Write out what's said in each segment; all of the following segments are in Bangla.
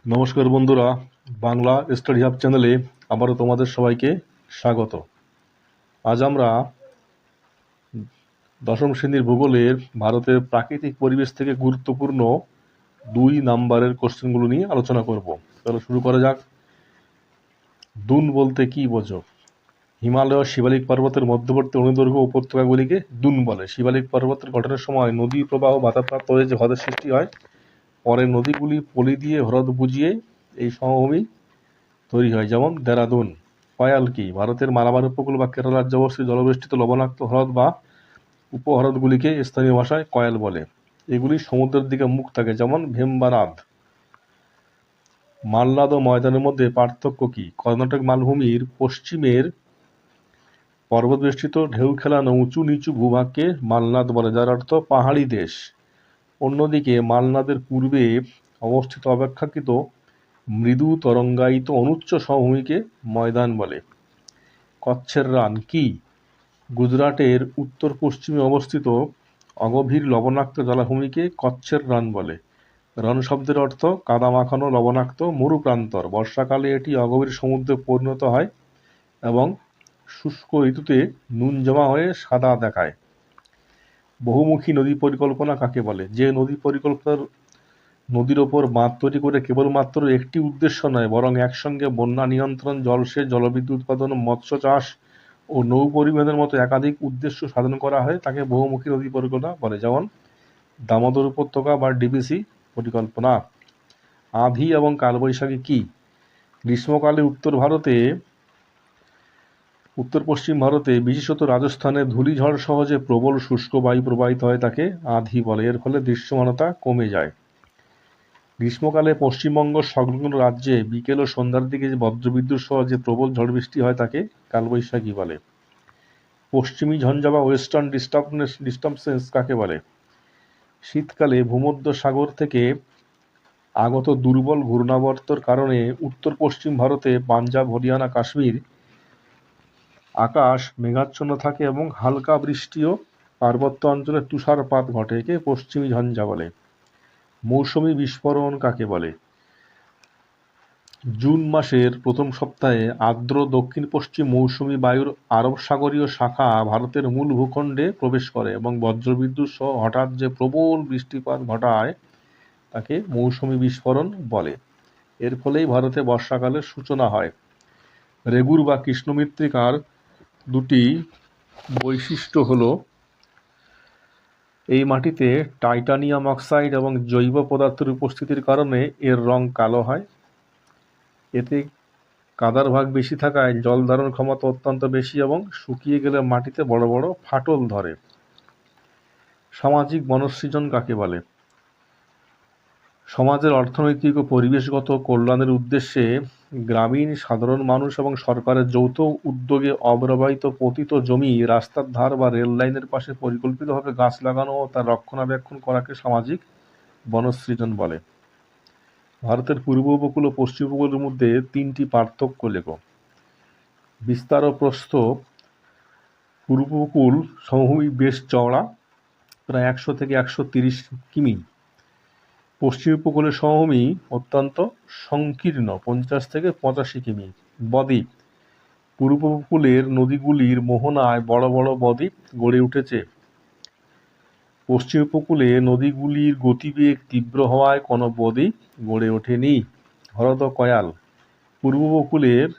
নমস্কার বন্ধুরা, বাংলা স্টাডি হাব চ্যানেলে আবারও তোমাদের সবাইকে স্বাগত। আজ আমরা দশম শ্রেণীর ভূগোলের ভারতের প্রাকৃতিক পরিবেশ থেকে গুরুত্বপূর্ণ 2 নাম্বারের কোশ্চেনগুলো নিয়ে আলোচনা করব। তাহলে শুরু করা যাক। দুন বলতে কি বোঝো? হিমালয় শিবালিক পর্বতের মধ্যবর্তী অনুদৈর্ঘ্য উপত্যকাগুলিকে দুন বলে। শিবালিক পর্বতের গঠনের সময় নদী প্রবাহ বাধাপ্রাপ্ত হয়ে যে হ্রদের সৃষ্টি হয়, পরে নদীগুলি পলি দিয়ে হ্রদ বুঝিয়ে এই সমভূমি তৈরি হয়, যেমন দেরাদুন। কয়াল কি? ভারতের মালাবার উপকূল বা কেরালা রাজ্যে অবস্থিত জলবেষ্টিত লবণাক্ত হ্রদ বা উপহ্রদগুলিকে স্থানীয় ভাষায় কয়াল বলে। এগুলি সমুদ্রের দিকে মুখ থাকে, যেমন ভেম্বানাদ। মালনাদ ও ময়দানের মধ্যে পার্থক্য কি? কর্ণাটক মালভূমির পশ্চিমের পর্বতবেষ্টিত ঢেউ খেলানো উঁচু নিচু ভূভাগকে মালনাদ বলে, যার অর্থ পাহাড়ি দেশ। অন্যদিকে মালনাদের পূর্বে অবস্থিত অপেক্ষাকৃত মৃদু তরঙ্গায়িত অনুচ্চ সমভূমিকে ময়দান বলে। কচ্ছের রান কি? গুজরাটের উত্তর পশ্চিমে অবস্থিত অগভীর লবণাক্ত জলাভূমিকে কচ্ছের রান বলে। রণ শব্দের অর্থ কাদা মাখানো লবণাক্ত মরু প্রান্তর। বর্ষাকালে এটি অগভীর সমুদ্রে পরিণত হয় এবং শুষ্ক ঋতুতে নুন জমা হয়ে সাদা দেখায়। বহুমুখী নদী পরিকল্পনা কাকে বলে? যে নদীর ওপর বাঁধ তৈরি করে কেবলমাত্র একটি উদ্দেশ্য নয়, বরং একসঙ্গে বন্যা নিয়ন্ত্রণ, জলসেচ, জলবিদ্যুৎ উৎপাদন, মৎস্য চাষ ও নৌ পরিবহনের মতো একাধিক উদ্দেশ্য সাধন করা হয়, তাকে বহুমুখী নদী পরিকল্পনা বলে, যেমন দামোদর উপত্যকা বা ডিবিসি পরিকল্পনা। আঁধি এবং কালবৈশাখী কি? গ্রীষ্মকালে উত্তর পশ্চিম ভারতে, বিশেষত রাজস্থানে ধূলিঝড় সহ যে প্রবল শুষ্ক বায়ু প্রবাহিত হয় তাকে আঁধি বলে। এর ফলে দৃশ্যমানতা কমে যায়। গ্রীষ্মকালে পশ্চিমবঙ্গ সংলগ্ন রাজ্যে বিকেল ও সন্ধ্যার দিকে যে বজ্রবিদ্যুৎ সহ যে প্রবল ঝড় বৃষ্টি হয় তাকে কালবৈশাখী বলে। পশ্চিমী ঝঞ্ঝা বা ওয়েস্টার্ন ডিস্টার্বেন্স কাকে বলে? শীতকালে ভূমধ্য সাগর থেকে আগত দুর্বল ঘূর্ণাবর্তের কারণে উত্তর পশ্চিম ভারতে, পাঞ্জাব, হরিয়ানা, কাশ্মীর আকাশ মেঘাচ্ছন্ন থাকে এবং হালকা বৃষ্টি ও পার্বত্য অঞ্চলে তুষারপাত ঘটে। একে পশ্চিমী ঝঞ্ঝা বলে। মৌসুমী বিস্ফোরণ কাকে বলে? জুন মাসের প্রথম সপ্তাহে আর্দ্র দক্ষিণ পশ্চিম মৌসুমী বায়ুর আরব সাগরীয় শাখা ভারতের মূল ভূখণ্ডে প্রবেশ করে এবং বজ্রবিদ্যুৎ সহ হঠাৎ যে প্রবল বৃষ্টিপাত ঘটায় তাকে মৌসুমী বিস্ফোরণ বলে। এর ফলেই ভারতে বর্ষাকালের সূচনা হয়। রেগুর বা কৃষ্ণ মৃত্তিকার দুটি বৈশিষ্ট্য হল, এই মাটিতে টাইটানিয়াম অক্সাইড এবং জৈব পদার্থের উপস্থিতির কারণে এর রং কালো হয়। এতে কাদার ভাগ বেশি থাকায় জল ধারণ ক্ষমতা অত্যন্ত বেশি এবং শুকিয়ে গেলে মাটিতে বড় বড় ফাটল ধরে। সামাজিক বনসৃজন কাকে বলে? সমাজের অর্থনৈতিক ও পরিবেশগত কল্যাণের উদ্দেশ্যে গ্রামীণ সাধারণ মানুষ এবং সরকারের যৌথ উদ্যোগে অব্যবহৃত পতিত জমি, রাস্তার ধার বা রেল লাইনের পাশে পরিকল্পিতভাবে গাছ লাগানো ও তার রক্ষণাবেক্ষণ করাকে সামাজিক বনসৃজন বলে। ভারতের পূর্ব উপকূল ও পশ্চিম উপকূলের মধ্যে 3টি পার্থক্য লেখো। বিস্তার ও প্রস্থ। পূর্ব উপকূল সমভূমি বেশ চওড়া, প্রায় 100 থেকে 130 কিমি। পশ্চিম উপকূলের সমভূমি অত্যন্ত সংকীর্ণ, 50 থেকে 85 কিমি। বদ্বীপ। পূর্ব উপকূলের নদীগুলির মোহনায় বড় বড় বদ্বীপ গড়ে উঠেছে। পশ্চিম উপকূলে নদীগুলির গতিবেগ তীব্র হওয়ায় কোনো বদ্বীপ গড়ে ওঠেনি। হ্রদ ও কয়াল। পূর্ব উপকূলের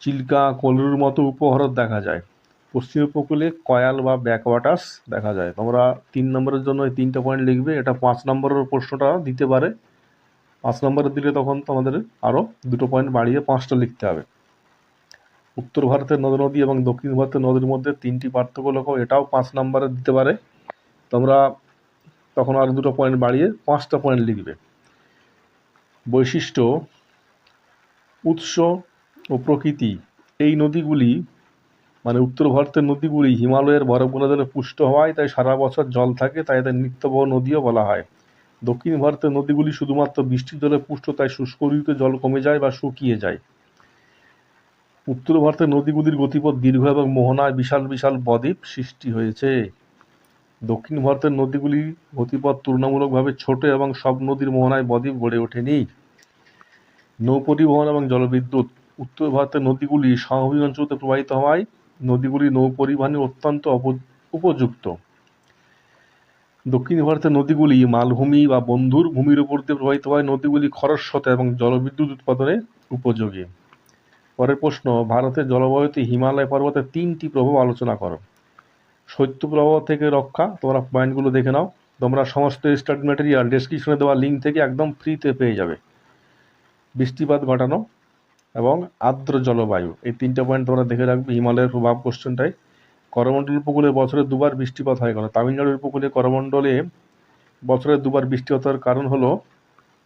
চিল্কা, কলরুর মতো উপহ্রদ দেখা যায়। পশ্চিম উপকূলে কয়াল বা ব্যাকওয়াটার্স দেখা যায়। তোমরা 3 নম্বরের জন্য এই 3টা পয়েন্ট লিখবে। এটা 5 নম্বরের প্রশ্নটা দিতে পারে। 5 নম্বরের দিলে তখন তোমাদের আরও 2টো পয়েন্ট বাড়িয়ে 5টা লিখতে হবে। উত্তর ভারতের নদী এবং দক্ষিণ ভারতের নদীর মধ্যে 3টি পার্থক্য লেখো। এটাও 5 নম্বরের দিতে পারে। তোমরা তখন আরও 2টো পয়েন্ট বাড়িয়ে 5টা পয়েন্ট লিখবে। বৈশিষ্ট্য, উৎস ও প্রকৃতি। এই নদীগুলি মানে উত্তর ভারতের নদীগুলি হিমালয়ের বরফ গলাধরে পুষ্ট হওয়ায় তাই সারা বছর জল থাকে, তাই এদের নিত্যবহ নদীও বলা হয়। দক্ষিণ ভারতের নদীগুলি শুধুমাত্র বৃষ্টির জলে পুষ্ট, তাই শুষ্ক ঋতুতে জল কমে যায় বা শুকিয়ে যায়। উত্তর ভারতের নদীগুলির গতিপথ দীর্ঘ এবং মোহনায় বিশাল বিশাল বদ্বীপ সৃষ্টি হয়েছে। দক্ষিণ ভারতের নদীগুলির গতিপথ তুলনামূলকভাবে ছোট এবং সব নদীর মোহনায় বদ্বীপ গড়ে ওঠেনি। নৌ পরিবহন এবং জলবিদ্যুৎ। উত্তর ভারতের নদীগুলি সমভূমি অঞ্চলতে প্রবাহিত হওয়ায় নদীগুলি নৌ পরিবহনে অত্যন্ত উপযুক্ত। দক্ষিণ ভারতের নদীগুলি মালভূমি বা বন্ধুর ভূমির উপর দিয়ে প্রবাহিত হওয়ায় নদীগুলি খরস্রোত এবং জলবিদ্যুৎ উৎপাদনে উপযোগী। পরের প্রশ্ন, ভারতের জলবায়ুতে হিমালয় পর্বতের 3টি প্রভাব আলোচনা করো। শৈত্যপ্রবাহ থেকে রক্ষা, তোমরা পয়েন্টগুলো দেখে নাও। তোমরা সমস্ত স্টাডি ম্যাটেরিয়াল ডেসক্রিপশনে দেওয়া লিঙ্ক থেকে একদম ফ্রিতে পেয়ে যাবে। বৃষ্টিপাত ঘটানো এবং আর্দ্র জলবায়ু, এই 3টা পয়েন্ট তোমরা দেখে রাখবে হিমালয়ের প্রভাব কোশ্চেনটায়। করমণ্ডল উপকূলে বছরে 2বার বৃষ্টিপাত হয় কেন? তামিলনাড়ুর উপকূলে করমণ্ডলে বছরে 2বার বৃষ্টিপাত হওয়ার কারণ হলো,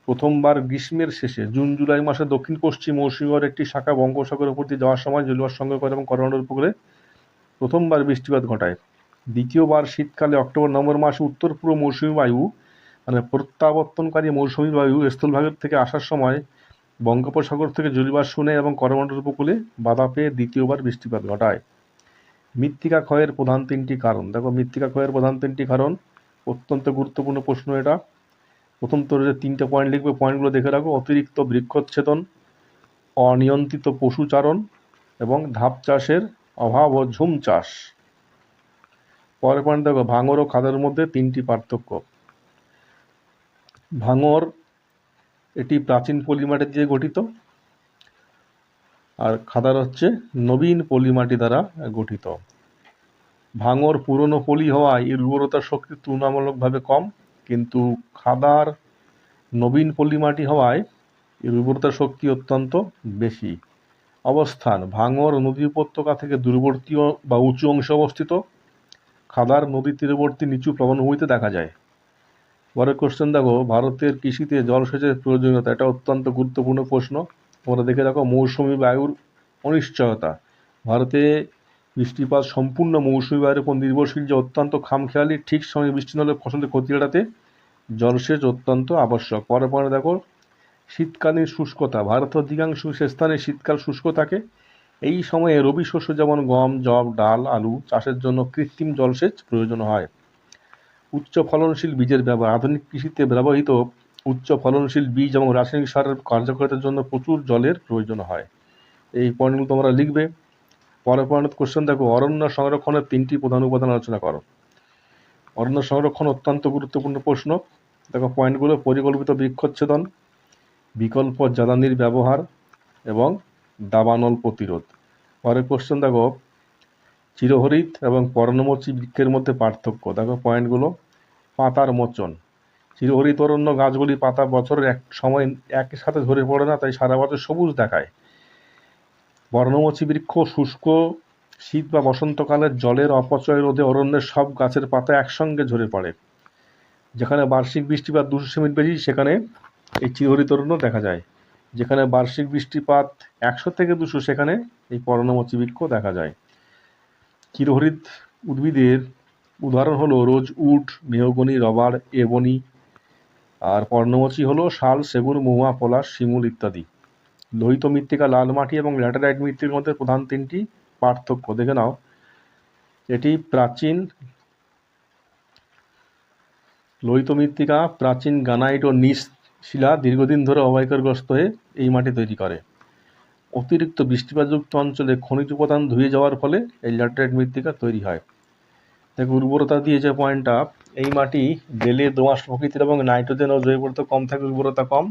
প্রথমবার গ্রীষ্মের শেষে জুন জুলাই মাসে দক্ষিণ পশ্চিম মৌসুমী বায়ুর একটি শাখা বঙ্গোপসাগরের উপর দিয়ে যাওয়ার সময় জলীয়বাষ্প সংগ্রহ করে এবং করমণ্ডল উপকূলে প্রথমবার বৃষ্টিপাত ঘটায়। দ্বিতীয়বার শীতকালে অক্টোবর নভেম্বর মাসে উত্তর পূর্ব মৌসুমী বায়ু মানে প্রত্যাবর্তনকারী মৌসুমী বায়ু স্থলভাগের থেকে আসার সময় বঙ্গোপসাগর থেকে জলীয়বাষ্প নেয় এবং করমণ্ডল উপকূলে বাধা পেয়ে দ্বিতীয়বার বৃষ্টিপাত ঘটায়। মৃত্তিকা ক্ষয়ের প্রধান 3টি কারণ। দেখো, মৃত্তিকা ক্ষয়ের প্রধান 3টি কারণ, অত্যন্ত গুরুত্বপূর্ণ প্রশ্ন এটা। প্রথম তোর যে 3টে পয়েন্ট লিখবে, পয়েন্টগুলো দেখে রাখো। অতিরিক্ত বৃক্ষচ্ছেদন, অনিয়ন্ত্রিত পশুচারণ এবং ধাপ চাষের অভাব ও ঝুম চাষ। পরের পয়েন্ট দেখো, ভাঙর ও খাদের মধ্যে 3টি পার্থক্য। ভাঙর এটি প্রাচীন পলিমাটি দিয়ে গঠিত, আর খাদার হচ্ছে নবীন পলিমাটি দ্বারা গঠিত। ভাঙর পুরনো পলি হওয়ায় এর উর্বরতা শক্তি তুলনামূলকভাবে কম, কিন্তু খাদার নবীন পলিমাটি হওয়ায় এর উর্বরতা শক্তি অত্যন্ত বেশি। অবস্থান, ভাঙর নদী উপত্যকা থেকে দূরবর্তী বা উঁচু অংশে অবস্থিত, খাদার নদী তীরবর্তী নিচু প্লাবনভূমিতে দেখা যায়। পরের কোশ্চেন দেখো, ভারতের কৃষিতে জলসেচের প্রয়োজনীয়তা, এটা অত্যন্ত গুরুত্বপূর্ণ প্রশ্ন। তোমরা দেখে রাখো। মৌসুমী বায়ুর অনিশ্চয়তা, ভারতে বৃষ্টিপাত সম্পূর্ণ মৌসুমী বায়ুর উপর নির্ভরশীল, যে অত্যন্ত খামখেয়ালি, ঠিক সময়ে বৃষ্টি না হলে ফসলের ক্ষতি এড়াতে জলসেচ অত্যন্ত আবশ্যক। পরে দেখো, শীতকালীন শুষ্কতা, ভারতের অধিকাংশ স্থানে শীতকাল শুষ্ক থাকে। এই সময়ে রবি শস্য যেমন গম, যব, ডাল, আলু চাষের জন্য কৃত্রিম জলসেচ প্রয়োজন হয়। উচ্চ ফলনশীল বীজের ব্যবহার, আধুনিক কৃষিতে ব্যবহৃত উচ্চ ফলনশীল বীজ এবং রাসায়নিক সারের কার্যকারিতার জন্য প্রচুর জলের প্রয়োজন হয়। এই পয়েন্টগুলো তোমরা লিখবে। পরের পয়েন্ট কোশ্চেন দেখো, অরণ্য সংরক্ষণের 3টি প্রধান উপাদান আলোচনা করো। অরণ্য সংরক্ষণ অত্যন্ত গুরুত্বপূর্ণ প্রশ্ন। দেখো পয়েন্টগুলো, পরিকল্পিত বৃক্ষচ্ছেদন, বিকল্প জ্বালানির ব্যবহার এবং দাবানল প্রতিরোধ। পরের কোশ্চেন দেখো, চিরহরিৎ এবং পর্ণমোচী বৃক্ষের মধ্যে পার্থক্য। দেখো পয়েন্টগুলো, পাতার মোচন, চিরহরিৎ অরণ্য গাছগুলি পাতা বছরের এক সময় একই সাথে ঝরে পড়ে না, তাই সারা বছর সবুজ দেখায়। পর্ণমোচী বৃক্ষ শুষ্ক শীত বা বসন্তকালে জলের অপচয় রোধে অরণ্যের সব গাছের পাতা একসঙ্গে ঝরে পড়ে। যেখানে বার্ষিক বৃষ্টিপাত 200 সেমির বেশি, সেখানে এই চিরহরিৎ অরণ্য দেখা যায়। যেখানে বার্ষিক বৃষ্টিপাত 100 থেকে 200, সেখানে এই পর্ণমোচী বৃক্ষ দেখা যায়। চিরহরিৎ উদ্ভিদের উদাহরণ হলো রোজ উড, মেহগনি, রবার, এবনি। আর পর্ণমোচী হলো শাল, সেগুন, মহুয়া, পলাশ, শিমুল ইত্যাদি। লোহিত মৃত্তিকা, লাল মাটি এবং ল্যাটেরাইট মৃত্তিকার মধ্যে প্রধান 3টি পার্থক্য দেখে নাও। এটি প্রাচীন লোহিত মৃত্তিকা প্রাচীন গ্রানাইট ও নিস শিলা দীর্ঘদিন ধরে অবক্ষয়গ্রস্ত হয়ে এই মাটি তৈরি করে। অতিরিক্ত বৃষ্টিপাতযুক্ত অঞ্চলে খনিজ উপাদান ধুয়ে যাওয়ার ফলে এই ল্যাটেরাইট মৃত্তিকা তৈরি হয়। দেখো উর্বরতা দিয়ে যে পয়েন্টটা, এই মাটি বেলে দোআঁশ প্রকৃতির এবং নাইট্রোজেন ও জৈব পদার্থ কম থাকে, উর্বরতা কম।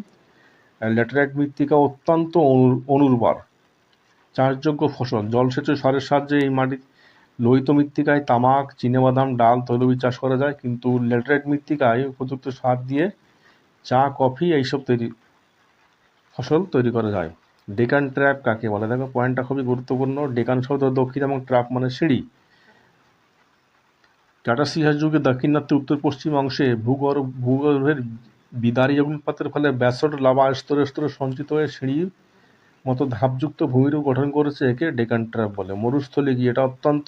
ল্যাটেরাইট মৃত্তিকা অত্যন্ত অনুর্বর। চাষযোগ্য ফসল, জলসেচ ও সারের সাহায্যে এই মাটি লোহিত মৃত্তিকায় তামাক, চিনেবাদাম, ডাল, তৈলবীজ চাষ করা যায়, কিন্তু ল্যাটেরাইট মৃত্তিকায় উপযুক্ত সার দিয়ে চা, কফি এইসব ফসল তৈরি করা যায়। ডেকান ট্র্যাপ কাকে বলে? দেখো পয়েন্টটা খুবই গুরুত্বপূর্ণ। ডেকান শব্দ দক্ষিণ এবং ট্র্যাপ মানে সিঁড়ি। টাটাস ইতিহাস যুগে দাক্ষিণাত্যের উত্তর পশ্চিম অংশে ভূগর্ভের বিদারী অগ্নুৎপাতের ফলে ব্যাসল্ট লাভা স্তরে স্তরে সঞ্চিত হয়ে সিঁড়ির মতো ধাপযুক্ত ভূমিরূপ গঠন করেছে, একে ডেকান ট্র্যাপ বলে। মরুস্থলী কি? এটা অত্যন্ত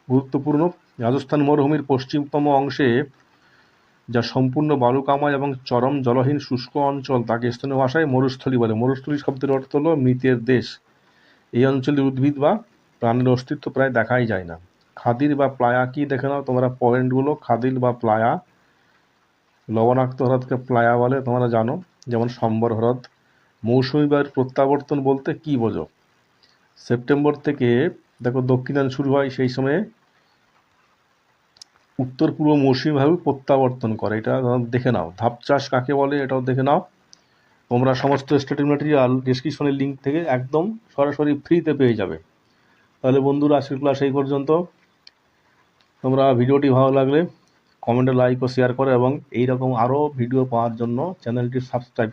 গুরুত্বপূর্ণ। রাজস্থান মরুভূমির পশ্চিমতম অংশে, যা সম্পূর্ণ বালুকাময় এবং চরম জলহীন শুষ্ক অঞ্চল, তাকে স্থানীয় ভাষায় মরুস্থলী বলে। মরুস্থলী শব্দের অর্থ হল মৃতের দেশ। এই অঞ্চলে উদ্ভিদ বা প্রাণীর অস্তিত্ব প্রায় দেখাই যায় না। খাদির বা প্লায়া কি? দেখে নাও তোমরা পয়েন্টগুলো। খাদির বা প্লায়া, লবণাক্ত হ্রদকে প্লায়া বলে, তোমরা জানো, যেমন সম্বর হ্রদ। মৌসুমি বায়ুর প্রত্যাবর্তন বলতে কি বোঝো? সেপ্টেম্বর থেকে দেখো দক্ষিণায়ন শুরু হয়, সেই সময়ে উত্তর পূর্ব মৌসুমি বায়ু প্রত্যাবর্তন করে। এটা দেখে নাও। ধাপ চাষ কাকে বলে এটাও দেখে নাও। তোমরা সমস্ত স্টাডি ম্যাটেরিয়াল ডিসক্রিপশনের লিঙ্ক থেকে একদম সরাসরি ফ্রিতে পেয়ে যাবে। তাহলে বন্ধুরা, আজকের ক্লাস এই পর্যন্ত। তোমরা ভিডিওটি ভালো লাগলে কমেন্টে লাইক ও শেয়ার করো এবং এইরকম আরও ভিডিও পাওয়ার জন্য চ্যানেলটি সাবস্ক্রাইব